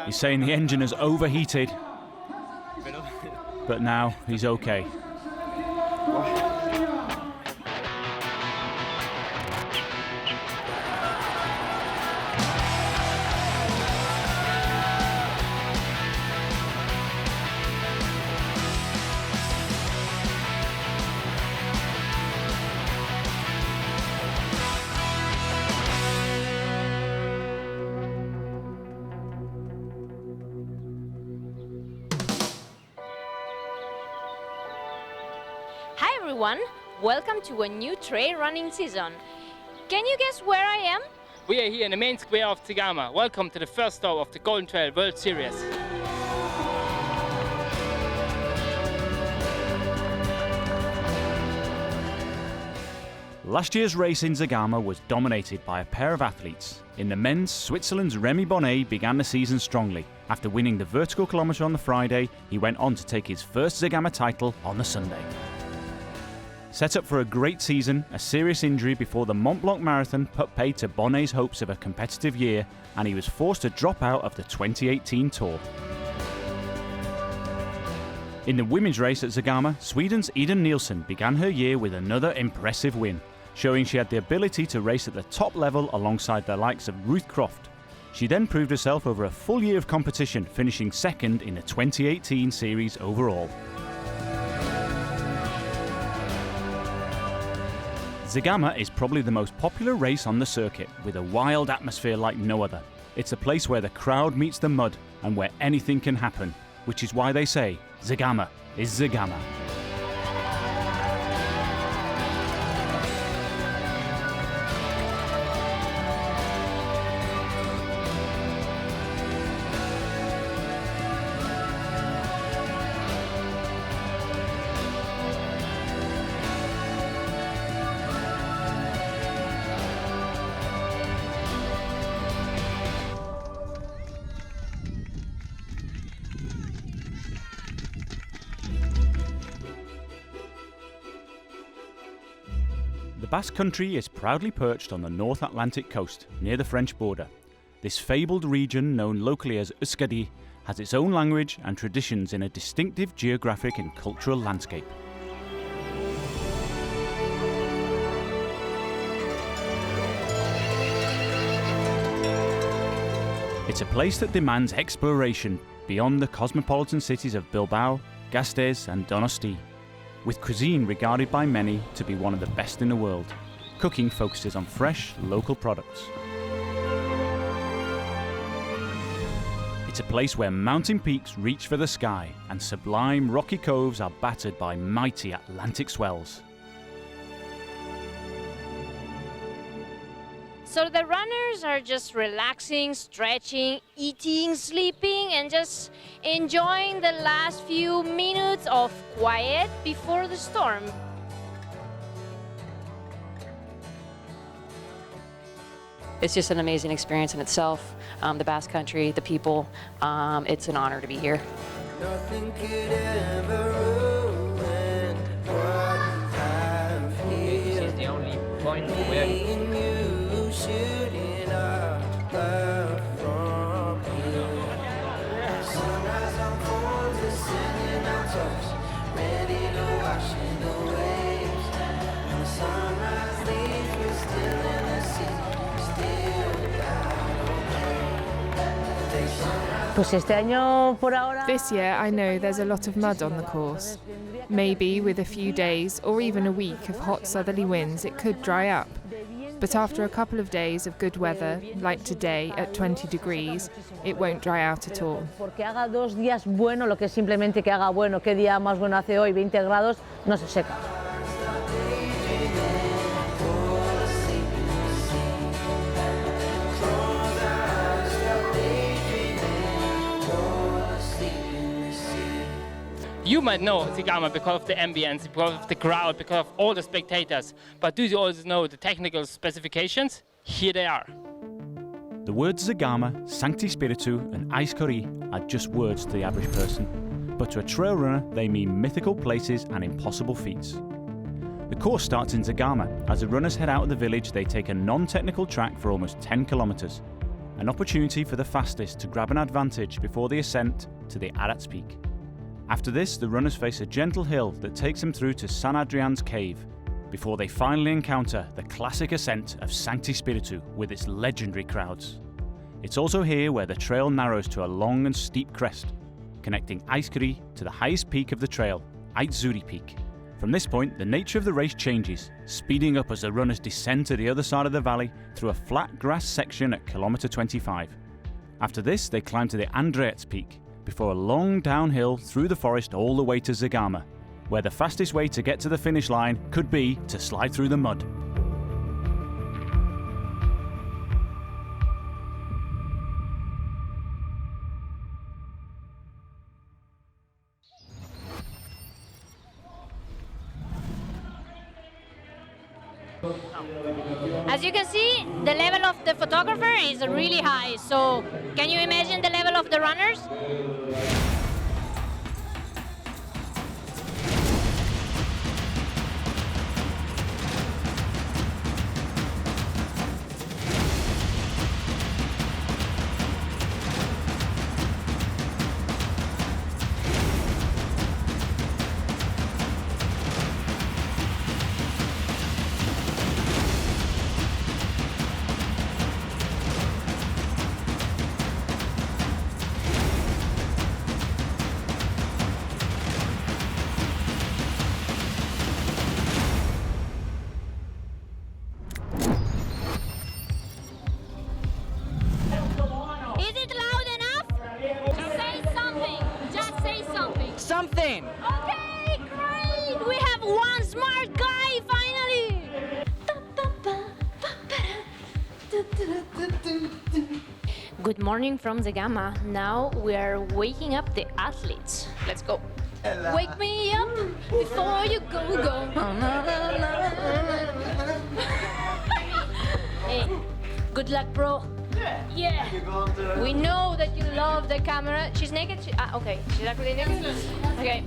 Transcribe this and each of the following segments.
He's saying the engine has overheated, but now he's okay. Hi everyone, welcome to a new trail running season. Can you guess where I am? We are here in the main square of Zegama. Welcome to the first stop of the Golden Trail World Series. Last year's race in Zegama was dominated by a pair of athletes. In the men's, Switzerland's Remy Bonnet began the season strongly. After winning the vertical kilometre on the Friday, he went on to take his first Zegama title on the Sunday. Set up for a great season, a serious injury before the Mont Blanc Marathon put paid to Bonnet's hopes of a competitive year, and he was forced to drop out of the 2018 Tour. In the women's race at Zegama, Sweden's Eden Nielsen began her year with another impressive win, showing she had the ability to race at the top level alongside the likes of Ruth Croft. She then proved herself over a full year of competition, finishing second in the 2018 series overall. Zegama is probably the most popular race on the circuit, with a wild atmosphere like no other. It's a place where the crowd meets the mud and where anything can happen, which is why they say Zegama is Zegama. The Basque Country is proudly perched on the North Atlantic coast, near the French border. This fabled region, known locally as Euskadi, has its own language and traditions in a distinctive geographic and cultural landscape. It's a place that demands exploration beyond the cosmopolitan cities of Bilbao, Gasteiz and Donosti, with cuisine regarded by many to be one of the best in the world. Cooking focuses on fresh, local products. It's a place where mountain peaks reach for the sky and sublime rocky coves are battered by mighty Atlantic swells. So the runners are just relaxing, stretching, eating, sleeping, and just enjoying the last few minutes of quiet before the storm. It's just an amazing experience in itself. The Basque Country, the people, it's an honor to be here. Nothing could ever ruin what you have here. This is the only point where Shooting up from here. Sunrise on phones, descending on toes, ready to wash in the waves. When the sunrise leaves, we're still in the sea, still got okay. This year I know there's a lot of mud on the course. Maybe with a few days or even a week of hot southerly winds it could dry up. But after a couple of days of good weather, like today at 20 degrees, it won't dry out at all. Porque haga 2 días bueno, lo que es simplemente que haga bueno, qué día más bueno hace hoy, 20 grados, no se seca. you might know Zegama because of the ambience, because of the crowd, because of all the spectators. But do you also know the technical specifications? Here they are. The words Zegama, Sancti Spiritu and Aiskori are just words to the average person, but to a trail runner they mean mythical places and impossible feats. The course starts in Zegama. As the runners head out of the village, they take a non-technical track for almost 10 kilometres. an opportunity for the fastest to grab an advantage before the ascent to the Arat's Peak. After this, the runners face a gentle hill that takes them through to San Adrian's Cave, before they finally encounter the classic ascent of Sancti Spiritu with its legendary crowds. It's also here where the trail narrows to a long and steep crest, connecting Aiskri to the highest peak of the trail, Aitzuri Peak. From this point, the nature of the race changes, speeding up as the runners descend to the other side of the valley through a flat grass section at kilometre 25. After this, they climb to the Andreats Peak, before a long downhill through the forest all the way to Zegama, where the fastest way to get to the finish line could be to slide through the mud. As you can see, the level of the photographer is really high, so can you imagine the level of the runners? Something! Okay, great! We have one smart guy finally! Good morning from Zegama. Now we are waking up the athletes. Let's go. Wake me up before you go. Hey, good luck, bro. Yeah. We know that you love the camera. She's naked? Okay. She's actually naked? Okay.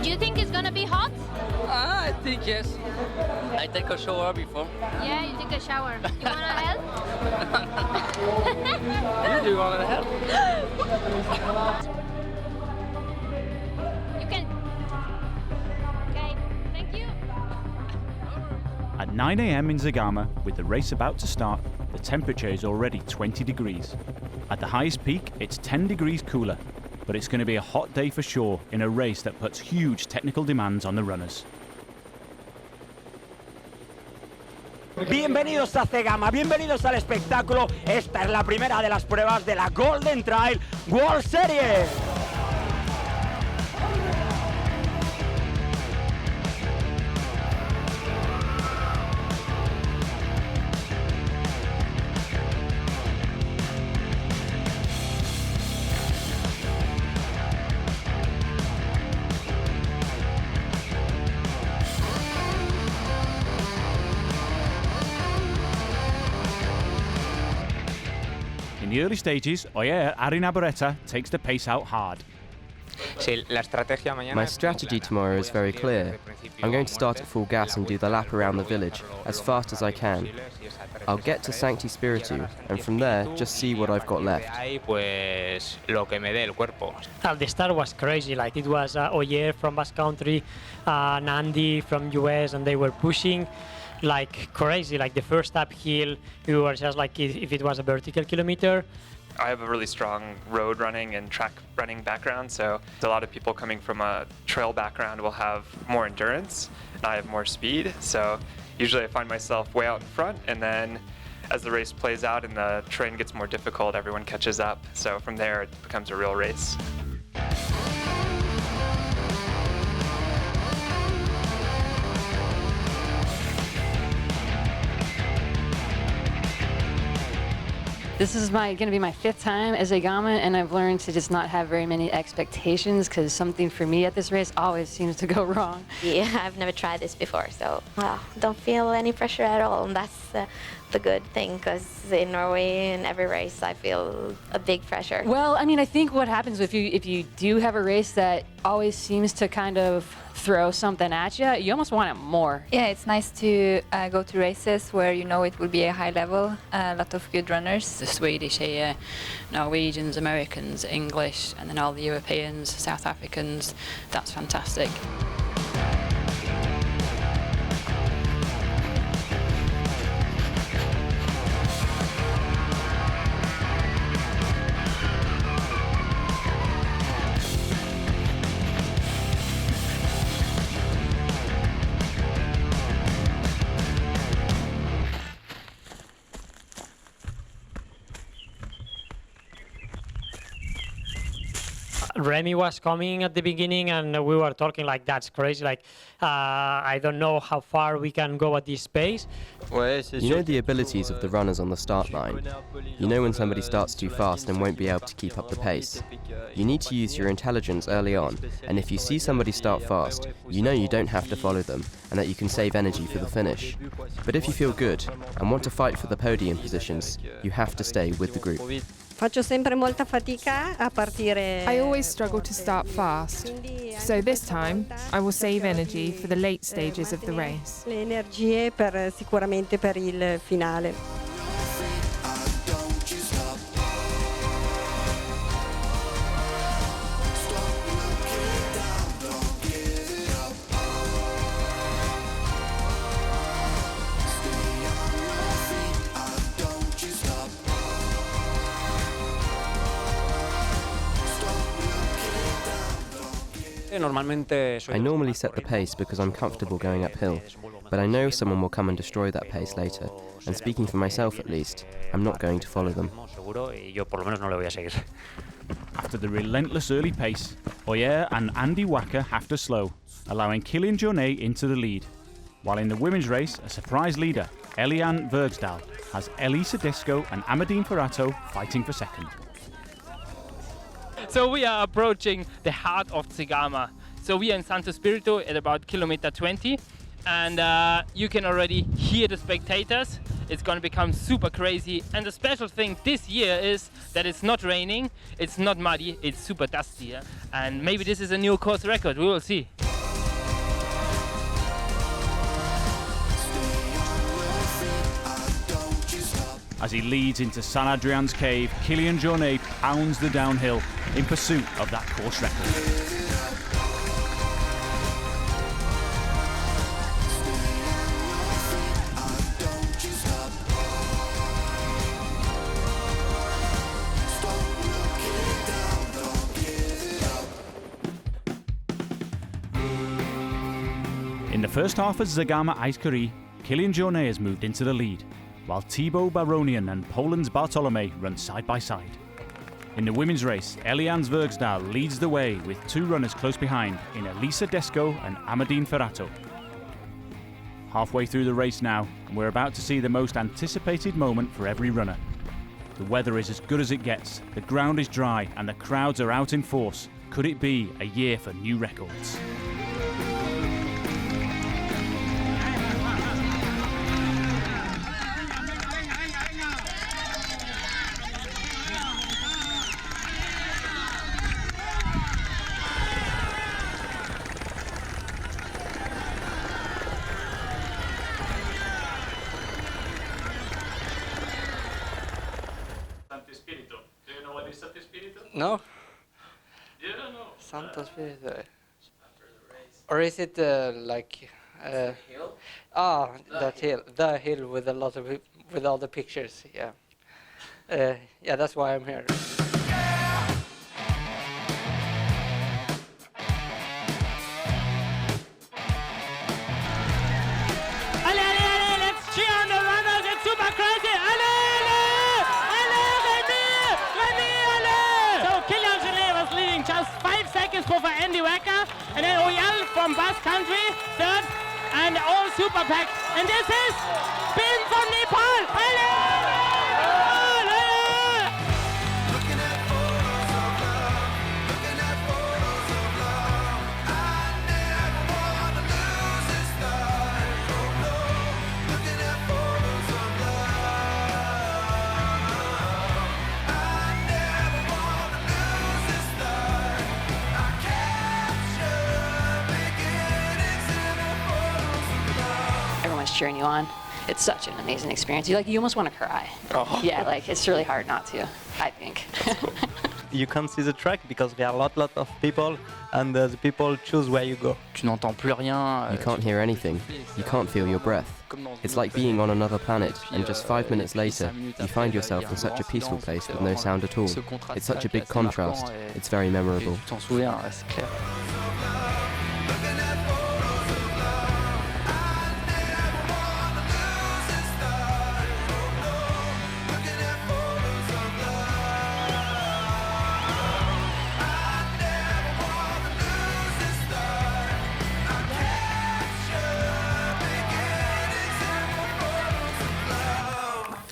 Do you think it's gonna be hot? I think yes. I take a shower before. Yeah, you take a shower. You wanna help? You do want to help? You can. Okay, thank you. At 9 a.m. in Zegama, with the race about to start, the temperature is already 20 degrees. At the highest peak, it's 10 degrees cooler. But it's going to be a hot day for sure in a race that puts huge technical demands on the runners. Bienvenidos a Zegama, bienvenidos al espectáculo. Esta es la primera de las pruebas de la Golden Trail World Series. In the early stages, Oyer Arinabarreta takes the pace out hard. My strategy tomorrow is very clear. I'm going to start at full gas and do the lap around the village as fast as I can. I'll get to Sancti Spiritu and from there just see what I've got left. The start was crazy, like it was Oyer from Basque Country, Nandi from US, and they were pushing like crazy. Like the first uphill, we were just like if it was a vertical kilometer. I have a really strong road running and track running background, so a lot of people coming from a trail background will have more endurance, and I have more speed. So usually I find myself way out in front, and then as the race plays out and the terrain gets more difficult, everyone catches up. So from there, it becomes a real race. This is going to be my 5th time as Zegama, and I've learned to just not have very many expectations because something for me at this race always seems to go wrong. Yeah, I've never tried this before, so don't feel any pressure at all, and that's the good thing, because in Norway in every race I feel a big pressure. Well, I mean, I think what happens if you do have a race that always seems to kind of throw something at you, you almost want it more. Yeah, it's nice to go to races where you know it will be a high level, a lot of good runners. The Swedish here, Norwegians, Americans, English, and then all the Europeans, South Africans. That's fantastic. Remy was coming at the beginning, and we were talking like, that's crazy. Like, I don't know how far we can go at this pace. You know the abilities of the runners on the start line. You know when somebody starts too fast and won't be able to keep up the pace. You need to use your intelligence early on, and if you see somebody start fast, you know you don't have to follow them, and that you can save energy for the finish. But if you feel good and want to fight for the podium positions, you have to stay with the group. I always struggle to start fast, so this time I will save energy for the late stages of the race. I normally set the pace because I'm comfortable going uphill, but I know someone will come and destroy that pace later, and speaking for myself at least, I'm not going to follow them. After the relentless early pace, Oyer and Andy Wacker have to slow, allowing Kilian Jornet into the lead. While in the women's race, a surprise leader, Eliane Vergsdal, has Elisa Desco and Amadine Ferrato fighting for second. So we are approaching the heart of Zegama. So we are in Santo Spirito at about kilometer 20, and you can already hear the spectators. It's going to become super crazy, and the special thing this year is that it's not raining, it's not muddy, it's super dusty, and maybe this is a new course record, we will see. As he leads into San Adrian's cave, Kilian Jornet pounds the downhill in pursuit of that course record. In the first half of Zegama Ijskerie, Kilian Jornet has moved into the lead, while Thibaut Baronian and Poland's Bartolome run side by side. In the women's race, Eliane Vergsdal leads the way with two runners close behind in Elisa Desco and Amadine Ferrato. Halfway through the race now, and we're about to see the most anticipated moment for every runner. The weather is as good as it gets, the ground is dry, and the crowds are out in force. Could it be a year for new records? Do you know what is Santo Spirito? No. You don't know? Santo Spirito. Or is it like? The hill? Ah, that hill. The hill with a lot of with all the pictures. Yeah. Yeah, that's why I'm here. Let's cheer on the runners, it's super crazy! Kilian Jornet was leading just 5 seconds for Andy Wacker, and then Oyal from Basque Country, third, and all super packed. And this is Bin from Nepal! cheering you on. It's such an amazing experience. You almost want to cry. Oh. Yeah, it's really hard not to, I think. You can't see the track because there are a lot of people, and the people choose where you go. Tu n'entends plus rien. You can't hear anything. You can't feel your breath. It's like being on another planet, and just 5 minutes later, you find yourself in such a peaceful place with no sound at all. It's such a big contrast. It's very memorable. Tu t'en souviens, c'est clair.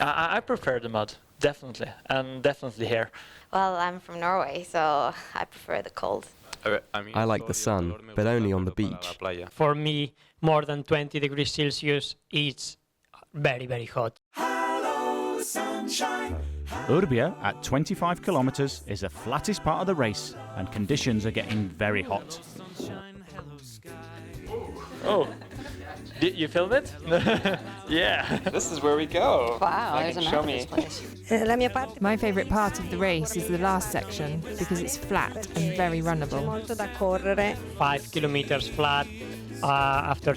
I prefer the mud, definitely, and definitely here. Well, I'm from Norway, so I prefer the cold. I like the sun, but only on the beach. For me, more than 20 degrees Celsius is very, very hot. Urbia, at 25 kilometers, is the flattest part of the race, and conditions are getting very hot. Oh, did you film it? Yeah. This is where we go. Wow, there's a map of this place. My favourite part of the race is the last section because it's flat and very runnable. 5 kilometers flat. After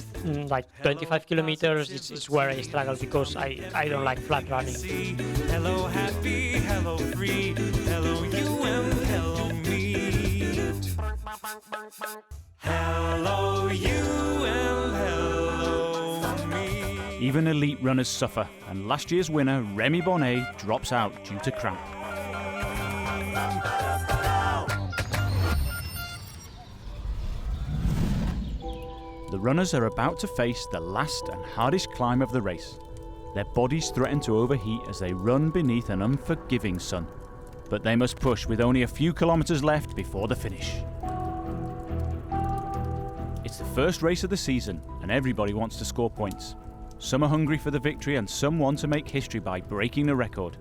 like 25 kilometers, it's where I struggle because I don't like flat running. Hello happy, hello free, hello you and hello me. Hello you and hello me. Even elite runners suffer, and last year's winner, Remy Bonnet, drops out due to cramp. The runners are about to face the last and hardest climb of the race. Their bodies threaten to overheat as they run beneath an unforgiving sun. But they must push with only a few kilometers left before the finish. It's the first race of the season, and everybody wants to score points. Some are hungry for the victory, and some want to make history by breaking the record.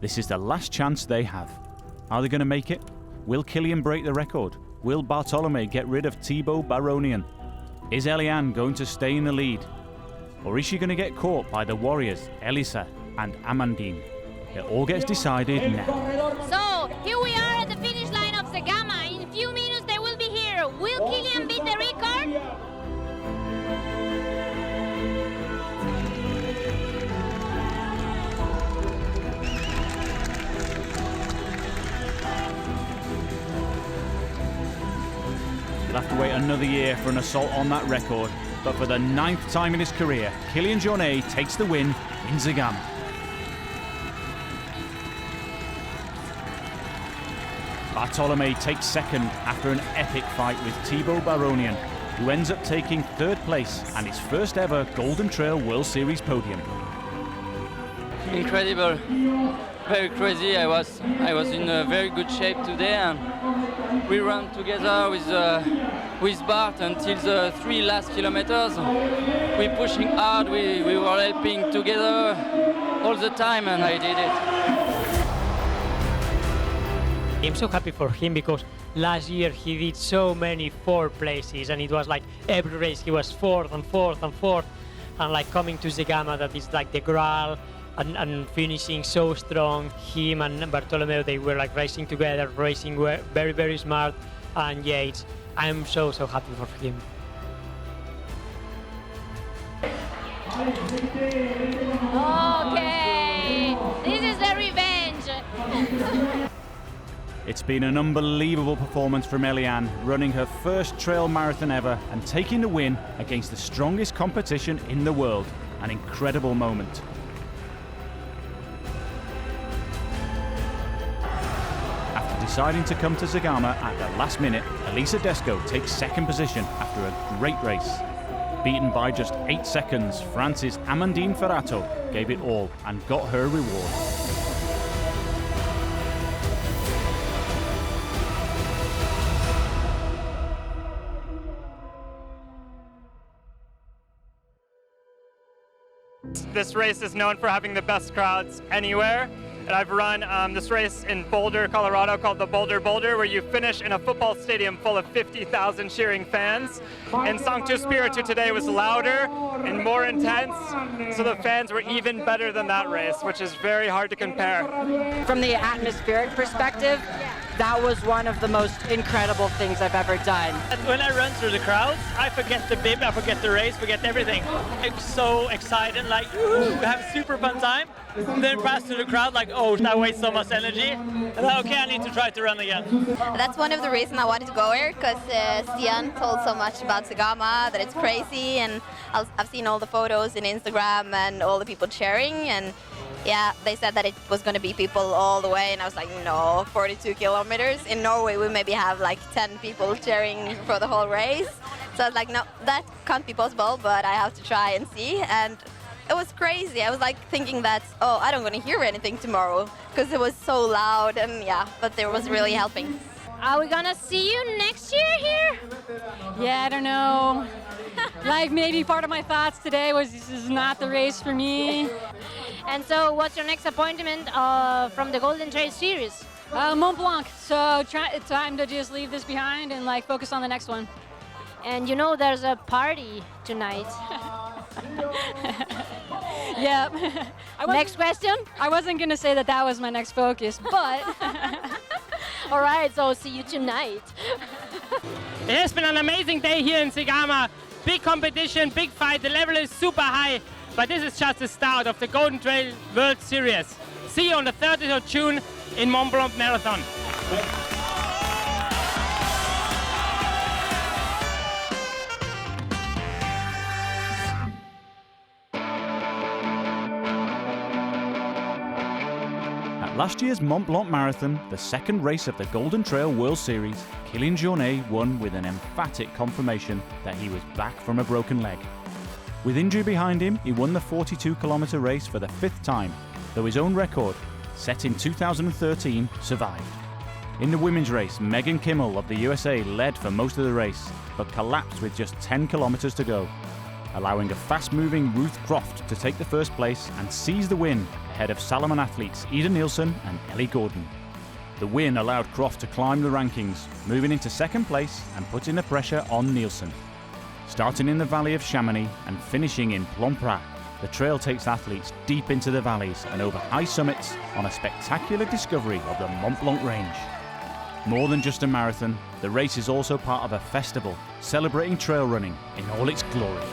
This is the last chance they have. Are they going to make it? Will Kilian break the record? Will Bartolome get rid of Thibaut Baronian? Is Eliane going to stay in the lead? Or is she going to get caught by the warriors Elisa and Amandine? It all gets decided now. So, here we are at the finish line of Zegama. In a few minutes they will be here. Will Kilian beat the record? He'll have to wait another year for an assault on that record, but for the 9th time in his career, Kilian Jornet takes the win in Zegama. Bartolome takes second after an epic fight with Thibaut Baronian, who ends up taking 3rd place and his first ever Golden Trail World Series podium. Incredible, very crazy. I was in a very good shape today, and we ran together with Bart until the 3 last kilometers. We pushing hard. We were helping together all the time, and I did it. I'm so happy for him because last year he did so many 4th places, and it was like every race he was 4th and 4th and 4th, and like coming to Zegama, that is like the Graal, and finishing so strong. Him and Bartolomeo, they were like racing together, racing very, very smart, and yeah, I'm so happy for him. Okay, this is the revenge. It's been an unbelievable performance from Eliane, running her first trail marathon ever and taking the win against the strongest competition in the world. An incredible moment. After deciding to come to Zegama at the last minute, Elisa Desco takes 2nd position after a great race. Beaten by just 8 seconds, France's Amandine Ferrato gave it all and got her reward. This race is known for having the best crowds anywhere, and I've run this race in Boulder, Colorado, called the Boulder Boulder, where you finish in a football stadium full of 50,000 cheering fans. And Sancto Spiritu today was louder and more intense, so the fans were even better than that race, which is very hard to compare. From the atmospheric perspective, that was one of the most incredible things I've ever done. When I run through the crowds, I forget the bib, I forget the race, forget everything. I'm so excited, like, woo, have a super fun time. Then pass through the crowd, like, oh, that wastes so much energy. And then, okay, I need to try to run again. That's one of the reasons I wanted to go here, because Stian told so much about Zegama, that it's crazy, and I've seen all the photos in Instagram and all the people cheering, and yeah, they said that it was going to be people all the way, and I was like, no, 42 kilometers. In Norway, we maybe have like 10 people cheering for the whole race. So I was like, no, that can't be possible, but I have to try and see. And it was crazy. I was like thinking that, oh, I don't want to hear anything tomorrow, because it was so loud, and yeah, but it was really helping. Are we gonna see you next year here? Yeah, I don't know. Like, maybe part of my thoughts today was this is not the race for me. And so what's your next appointment from the Golden Trail series? Mont Blanc. So time to just leave this behind and like focus on the next one. And you know there's a party tonight. Yeah. Next question? I wasn't gonna say that was my next focus, but all right, so see you tonight. It has been an amazing day here in Zegama. Big competition, big fight, the level is super high, but this is just the start of the Golden Trail World Series. See you on the 30th of June in Mont Blanc Marathon. At last year's Mont Blanc Marathon, the second race of the Golden Trail World Series, Kilian Jornet won with an emphatic confirmation that he was back from a broken leg. With injury behind him, he won the 42-kilometre race for the 5th time, though his own record, set in 2013, survived. In the women's race, Megan Kimmel of the USA led for most of the race, but collapsed with just 10 kilometres to go, allowing a fast-moving Ruth Croft to take the first place and seize the win ahead of Salomon athletes Ida Nielsen and Ellie Gordon. The win allowed Croft to climb the rankings, moving into second place and putting the pressure on Nielsen. Starting in the valley of Chamonix and finishing in Plomprat, the trail takes athletes deep into the valleys and over high summits on a spectacular discovery of the Mont Blanc range. More than just a marathon, the race is also part of a festival celebrating trail running in all its glory.